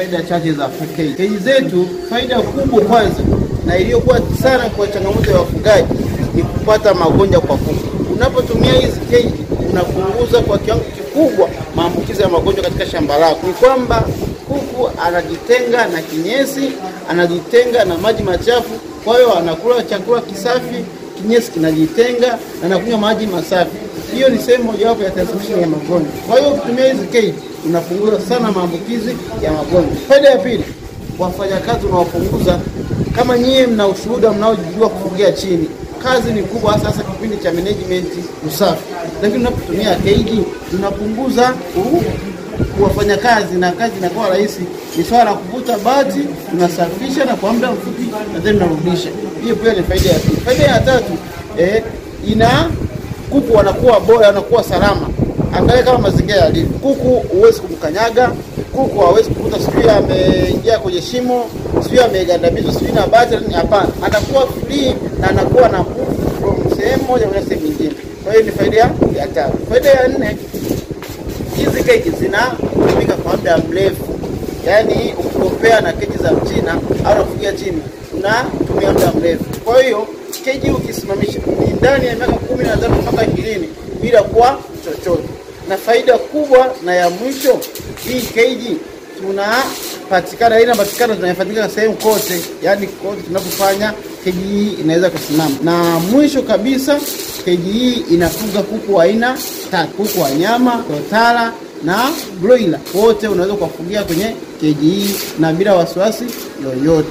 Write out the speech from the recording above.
faida chache za keji. Keji zetu, faida kubwa kwanza na iliyokuwa sana kwa changamoto ya wafugaji ni kupata magonjwa kwa kuku. Unapotumia hizi keji unapunguza kwa kiwango kikubwa maambukizi ya magonjwa katika shamba lako. Ni kwamba kuku anajitenga na kinyesi, anajitenga na maji machafu, kwa hiyo anakula chakula kisafi, kinyesi kinajitenga na anakunywa maji masafi. Hiyo ni sehemu mojawapo ya transmission ya magonjwa. Kwa hiyo ukitumia hizi keji unapunguza sana maambukizi ya magonjwa. Faida ya pili, wafanyakazi unawapunguza. Kama nyie mna ushuhuda mnaojua kufugia chini, kazi ni kubwa sasa kipindi cha management usafi. Lakini unapotumia keji unapunguza kuwafanya kazi na kazi inakuwa rahisi. Ni swala la kuvuta bati, unasafisha na kwa muda mfupi na then unarudisha. Hiyo pia ni faida ya pili. Faida ya tatu, kuku wanakuwa bora, wanakuwa salama. Angalia kama mazingira yalivyo. Kuku huwezi kumkanyaga, kuku hawezi kukuta sijui ameingia kwenye shimo, sijui amegandamizwa sijui na bati, hapana. Anakuwa free na anakuwa na move from sehemu moja kwenda sehemu nyingine. Kwa hiyo ni faida ya tatu. Faida ya nne, hizi keji zinatumika kwa muda mrefu. Yaani ukikompea na keji za Mchina au unafugia chini, unatumia muda mrefu. Kwa hiyo keji ukisimamisha ni ndani ya miaka 15 mpaka 20 bila kuwa chochote. Na faida kubwa na ya mwisho, hii keji tunapatikana sehemu kote. Yaani kote tunapofanya keji hii inaweza kusimama. Na mwisho kabisa, keji hii inafuga kuku aina 3, kuku wa nyama, totara na broiler. Wote unaweza kuwafugia kwenye keji hii na bila wasiwasi yoyote.